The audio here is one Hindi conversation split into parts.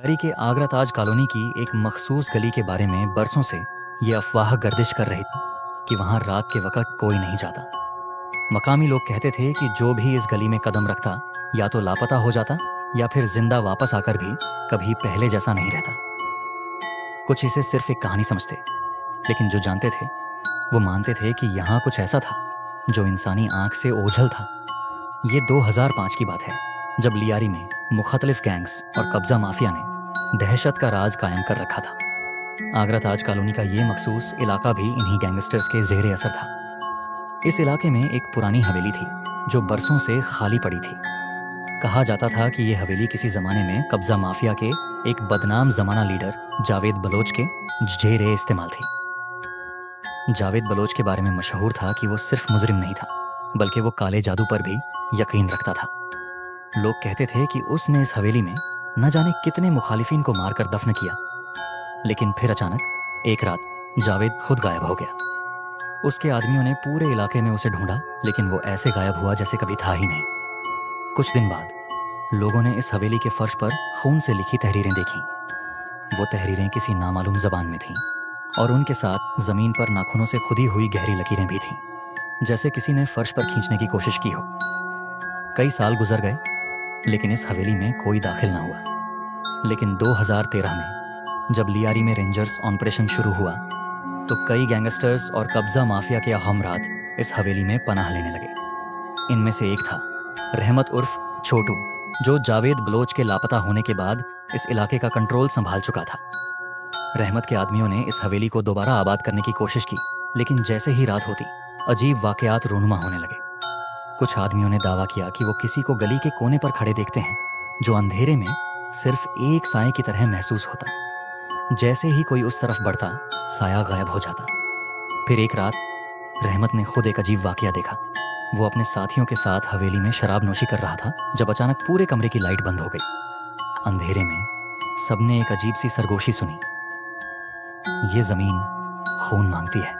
लियारी के आगरा ताज कॉलोनी की एक मखसूस गली के बारे में बरसों से ये अफवाह गर्दिश कर रही थी कि वहां रात के वक्त कोई नहीं जाता। मकामी लोग कहते थे कि जो भी इस गली में कदम रखता या तो लापता हो जाता या फिर जिंदा वापस आकर भी कभी पहले जैसा नहीं रहता। कुछ इसे सिर्फ एक कहानी समझते, लेकिन जो जानते थे वो मानते थे कि यहाँ कुछ ऐसा था जो इंसानी आंख से ओझल था। ये 2005 की बात है, जब लियारी में मुख्तलिफ गैंग्स और कब्जा माफिया ने दहशत का राज कायम कर रखा था। आगरा ताज कॉलोनी का ये मखसूस इलाका भी इन्हीं गैंगस्टर्स के जेर असर था। इस इलाके में एक पुरानी हवेली थी जो बरसों से खाली पड़ी थी। कहा जाता था कि यह हवेली किसी जमाने में कब्जा माफिया के एक बदनाम जमाना लीडर जावेद बलोच के जेर इस्तेमाल थी। जावेद बलोच के बारे में मशहूर था कि वो सिर्फ मुजरिम नहीं था, बल्कि वो काले जादू पर भी यकीन रखता था। लोग कहते थे कि उसने इस हवेली में न जाने कितने मुखालिफिन को मारकर दफन किया, लेकिन फिर अचानक एक रात जावेद खुद गायब हो गया। उसके आदमियों ने पूरे इलाके में उसे ढूंढा, लेकिन वो ऐसे गायब हुआ जैसे कभी था ही नहीं। कुछ दिन बाद लोगों ने इस हवेली के फर्श पर खून से लिखी तहरीरें देखी। वो तहरीरें किसी नामालूम जबान में थीं और उनके साथ जमीन पर नाखूनों से खुदी हुई गहरी लकीरें भी थीं, जैसे किसी ने फर्श पर खींचने की कोशिश की हो। कई साल गुजर गए, लेकिन इस हवेली में कोई दाखिल ना हुआ। लेकिन 2013 में जब लियारी में रेंजर्स ऑपरेशन शुरू हुआ, तो कई गैंगस्टर्स और कब्जा माफिया के हमरात इस हवेली में पनाह लेने लगे। इनमें से एक था रहमत उर्फ छोटू, जो जावेद बलोच के लापता होने के बाद इस इलाके का कंट्रोल संभाल चुका था। रहमत के आदमियों ने इस हवेली को दोबारा आबाद करने की कोशिश की, लेकिन जैसे ही रात होती अजीब वाकयात रूनुमा होने लगे। कुछ आदमियों ने दावा किया कि वो किसी को गली के कोने पर खड़े देखते हैं, जो अंधेरे में सिर्फ एक साए की तरह महसूस होता। जैसे ही कोई उस तरफ बढ़ता, साया गायब हो जाता। फिर एक रात रहमत ने खुद एक अजीब वाकया देखा। वो अपने साथियों के साथ हवेली में शराब नोशी कर रहा था, जब अचानक पूरे कमरे की लाइट बंद हो गई। अंधेरे में सबने एक अजीब सी सरगोशी सुनी, ये जमीन खून मांगती है।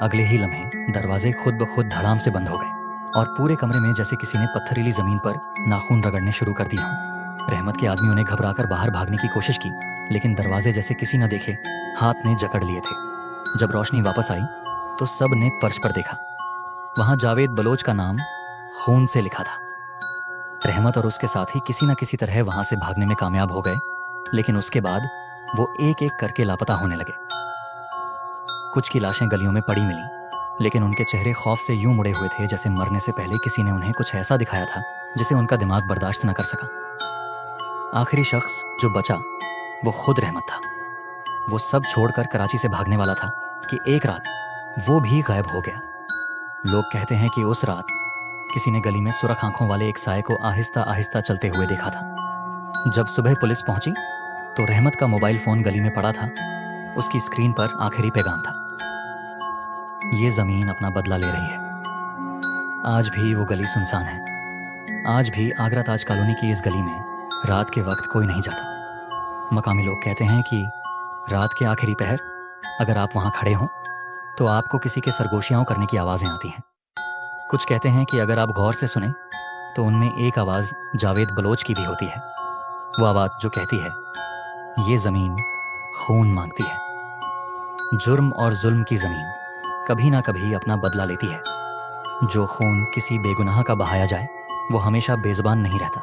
अगले ही लम्हे दरवाजे खुद ब खुद धड़ाम से बंद हो गए और पूरे कमरे में जैसे किसी ने पत्थरीली जमीन पर नाखून रगड़ने शुरू कर दिया हो। रहमत के आदमियों ने घबराकर बाहर भागने की कोशिश की, लेकिन दरवाजे जैसे किसी न देखे हाथ ने जकड़ लिए थे। जब रोशनी वापस आई तो सब ने फर्श पर देखा। वहां जावेद बलोच का नाम खून से लिखा था। रहमत और उसके साथी किसी न किसी तरह वहां से भागने में कामयाब हो गए, लेकिन उसके बाद वो एक एक करके लापता होने लगे। कुछ की लाशें गलियों में पड़ी मिली, लेकिन उनके चेहरे खौफ से यूं मुड़े हुए थे जैसे मरने से पहले किसी ने उन्हें कुछ ऐसा दिखाया था जिसे उनका दिमाग बर्दाश्त न कर सका। आखिरी शख्स जो बचा वो खुद रहमत था। वो सब छोड़कर कराची से भागने वाला था कि एक रात वो भी गायब हो गया। लोग कहते हैं कि उस रात किसी ने गली में सुरख आंखों वाले एक साए को आहिस्ता आहिस्ता चलते हुए देखा था। जब सुबह पुलिस पहुंची तो रहमत का मोबाइल फोन गली में पड़ा था। उसकी स्क्रीन पर आखिरी पैगाम था, ये जमीन अपना बदला ले रही है। आज भी वो गली सुनसान है। आज भी आगरा ताज कॉलोनी की इस गली में रात के वक्त कोई नहीं जाता। मकामी लोग कहते हैं कि रात के आखिरी पहर अगर आप वहां खड़े हों तो आपको किसी के सरगोशियां करने की आवाजें आती हैं। कुछ कहते हैं कि अगर आप गौर से सुने तो उनमें एक आवाज जावेद बलोच की भी होती है। वो आवाज जो कहती है, ये जमीन खून मांगती है। जुर्म और जुल्म की जमीन कभी ना कभी अपना बदला लेती है। जो खून किसी बेगुनाह का बहाया जाए वो हमेशा बेजुबान नहीं रहता।